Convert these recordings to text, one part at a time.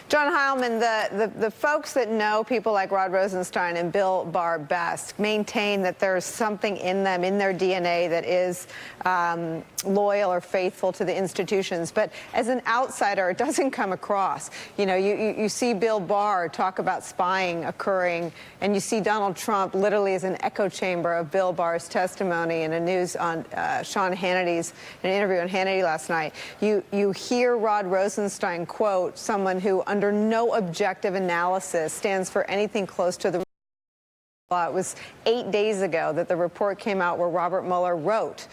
John Heilemann, the folks that know people like Rod Rosenstein and Bill Barr best maintain that there's something in them, in their DNA, that is loyal or faithful to the institutions. But as an outsider, it doesn't come across. You know, you see Bill Barr talk about spying occurring, and you see Donald Trump literally as an echo chamber of Bill Barr's testimony in a news on Sean Hannity's, an interview on Hannity last night. You hear Rod Rosenstein quote someone who, under no objective analysis, stands for anything close to the law. It was 8 days ago that the report came out where Robert Mueller wrote,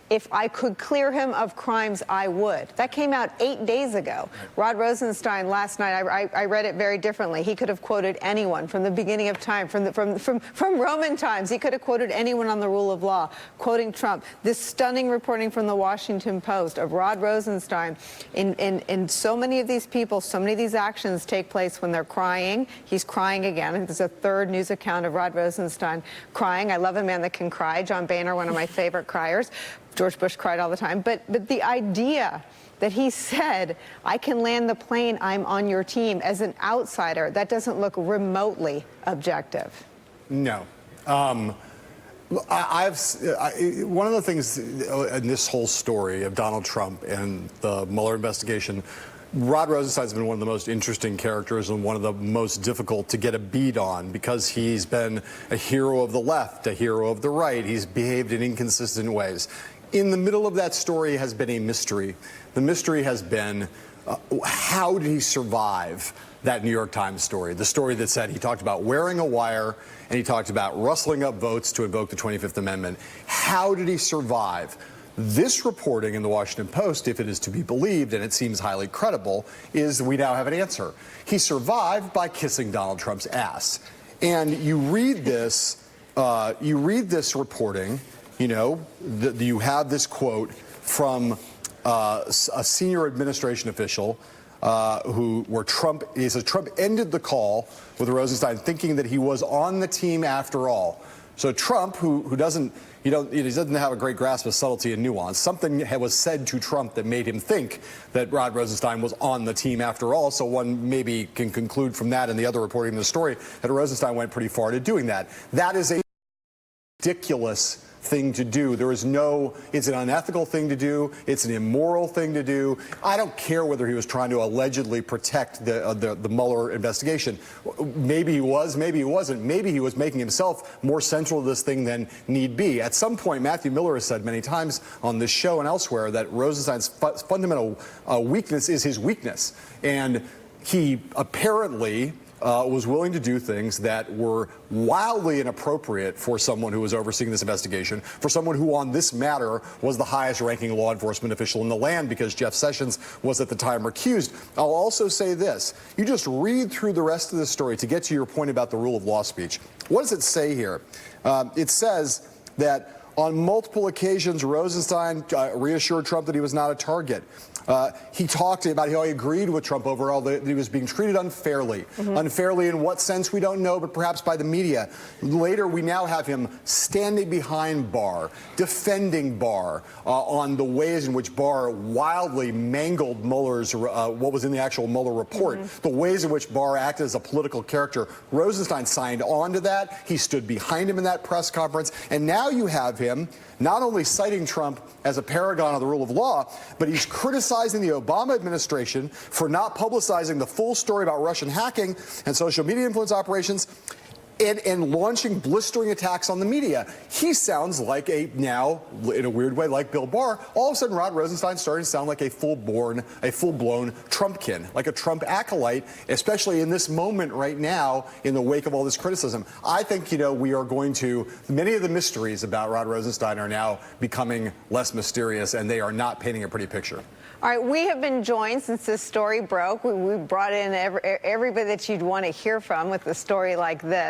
"If I could clear him of crimes, I would." That came out 8 days ago. Rod Rosenstein last night, I read it very differently. He could have quoted anyone from the beginning of time, from Roman times. He could have quoted anyone on the rule of law, quoting Trump. This stunning reporting from the Washington Post of Rod Rosenstein. In so many of these people, so many of these actions take place when they're crying. He's crying again. I think there's a third news account of Rod Rosenstein crying. I love a man that can cry. John Boehner, one of my favorite criers. George Bush cried all the time. But the idea that he said, "I can land the plane, I'm on your team," as an outsider, that doesn't look remotely objective. No. One of the things in this whole story of Donald Trump and the Mueller investigation, Rod Rosenstein's been one of the most interesting characters and one of the most difficult to get a beat on, because he's been a hero of the left, a hero of the right. He's behaved in inconsistent ways. In the middle of that story has been a mystery. The mystery has been, how did he survive that New York Times story? The story that said he talked about wearing a wire and he talked about rustling up votes to invoke the 25th Amendment. How did he survive? This reporting in the Washington Post, if it is to be believed, and it seems highly credible, is we now have an answer. He survived by kissing Donald Trump's ass. And you read this reporting. You know, you have this quote from a senior administration official where Trump ended the call with Rosenstein thinking that he was on the team after all. So Trump, who doesn't have a great grasp of subtlety and nuance, something was said to Trump that made him think that Rod Rosenstein was on the team after all. So one maybe can conclude from that and the other reporting in the story that Rosenstein went pretty far to doing that. That is a ridiculous thing to do. It's an unethical thing to do. It's an immoral thing to do. I don't care whether he was trying to allegedly protect the Mueller investigation. Maybe he was, maybe he wasn't. Maybe he was making himself more central to this thing than need be. At some point, Matthew Miller has said many times on this show and elsewhere that Rosenstein's fundamental weakness is his weakness. And he apparently was willing to do things that were wildly inappropriate for someone who was overseeing this investigation, for someone who on this matter was the highest ranking law enforcement official in the land, because Jeff Sessions was at the time recused. I'll also say this. You just read through the rest of the story to get to your point about the rule of law speech. What does it say here? It says that on multiple occasions, Rosenstein reassured Trump that he was not a target. He talked about how he agreed with Trump overall that he was being treated unfairly. Unfairly in what sense, we don't know, but perhaps by the media. Later, we now have him standing behind Barr, defending Barr on the ways in which Barr wildly mangled Mueller's, what was in the actual Mueller report, the ways in which Barr acted as a political character. Rosenstein signed on to that. He stood behind him in that press conference. And now you have him not only citing Trump as a paragon of the rule of law, but he's criticizing the Obama administration for not publicizing the full story about Russian hacking and social media influence operations, and launching blistering attacks on the media. He sounds like now, in a weird way, like Bill Barr. All of a sudden, Rod Rosenstein starting to sound like a full-blown Trumpkin, like a Trump acolyte, especially in this moment right now in the wake of all this criticism. I think, we are going to, many of the mysteries about Rod Rosenstein are now becoming less mysterious, and they are not painting a pretty picture. All right, we have been joined since this story broke. We brought in everybody that you'd want to hear from with a story like this.